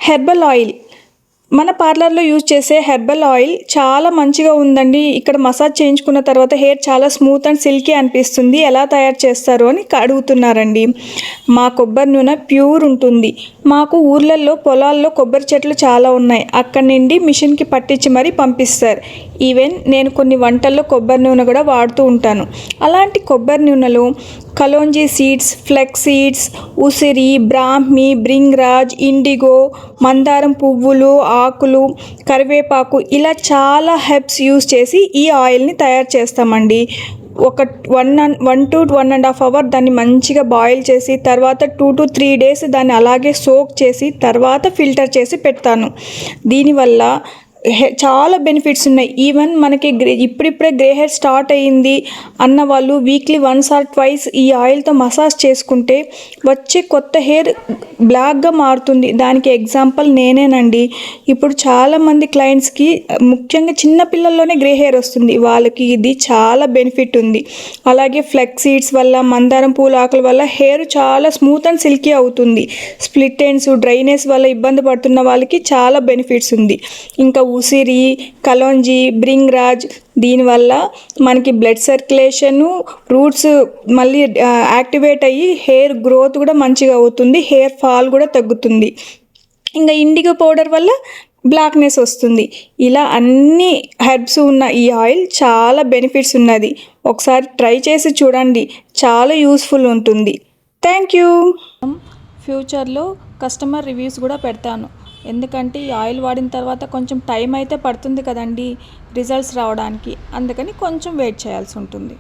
Herbal oil మన పార్లర్లో use చేసే herbal oil చాలా మంచిగా ఉందండి. ఇక్కడ మసాజ్ చేయించుకున్న తర్వాత హెయిర్ చాలా స్మూత్ అండ్ సిల్కీ అనిపిస్తుంది. ఎలా తయారు చేస్తారు అని అడుగుతున్నారండి. మా కొబ్బరి నూనె ప్యూర్ ఉంటుంది. మాకు ఊర్లలో పొలాల్లో కొబ్బరి చెట్లు చాలా ఉన్నాయి. అక్కడి నుండి మిషన్కి పట్టించి మరీ పంపిస్తారు. ఈవెన్ నేను కొన్ని వంటల్లో కొబ్బరి నూనె కూడా వాడుతూ ఉంటాను. అలాంటి కొబ్బరి నూనెలో కలోంజీ సీడ్స్, ఫ్లెక్స్ సీడ్స్, ఉసిరి, బ్రాహ్మి, బ్రింగ్రాజ్, ఇండిగో, మందారం పువ్వులు, ఆకులు, కరివేపాకు ఇలా చాలా హెర్బ్స్ యూజ్ చేసి ఈ ఆయిల్ని తయారు చేస్తామండి. ఒక 1 to 1.5 hours దాన్ని మంచిగా బాయిల్ చేసి తర్వాత 2 to 3 days దాన్ని అలాగే సోక్ చేసి తర్వాత ఫిల్టర్ చేసి పెడతాను. దీనివల్ల చాలా బెనిఫిట్స్ ఉన్నాయి. ఈవెన్ మనకి ఇప్పుడిప్పుడే గ్రే హెయిర్ స్టార్ట్ అయ్యింది అన్న వాళ్ళు వీక్లీ 1 or 2 ఈ ఆయిల్తో మసాజ్ చేసుకుంటే వచ్చే కొత్త హెయిర్ బ్లాక్గా మారుతుంది. దానికి ఎగ్జాంపుల్ నేనేనండి. ఇప్పుడు చాలామంది క్లయింట్స్కి ముఖ్యంగా చిన్న పిల్లల్లోనే గ్రే హెయిర్ వస్తుంది. వాళ్ళకి ఇది చాలా బెనిఫిట్ ఉంది. అలాగే ఫ్లెక్స్ సీడ్స్ వల్ల, మందారం పూల ఆకుల వల్ల హెయిర్ చాలా స్మూత్ అండ్ సిల్కీ అవుతుంది. స్ప్లిట్ ఎండ్స్, డ్రైనెస్ వల్ల ఇబ్బంది పడుతున్న వాళ్ళకి చాలా బెనిఫిట్స్ ఉంది. ఇంకా ఉసిరి, కలోంజీ, బ్రింగ్రాజ్ దీనివల్ల మనకి బ్లడ్ సర్క్యులేషను, రూట్స్ మళ్ళీ యాక్టివేట్ అయ్యి హెయిర్ గ్రోత్ కూడా మంచిగా అవుతుంది. హెయిర్ ఫాల్ కూడా తగ్గుతుంది. ఇంకా ఇండిగో పౌడర్ వల్ల బ్లాక్నెస్ వస్తుంది. ఇలా అన్ని హెర్బ్స్ ఉన్న ఈ ఆయిల్ చాలా బెనిఫిట్స్ ఉన్నది. ఒకసారి ట్రై చేసి చూడండి, చాలా యూస్ఫుల్ ఉంటుంది. Thank you. ఫ్యూచర్లో కస్టమర్ రివ్యూస్ కూడా పెడతాను. ఎందుకంటే ఈ ఆయిల్ వాడిన తర్వాత కొంచెం టైం అయితే పడుతుంది కదండి రిజల్ట్స్ రావడానికి. అందుకని కొంచెం వెయిట్ చేయాల్సి ఉంటుంది.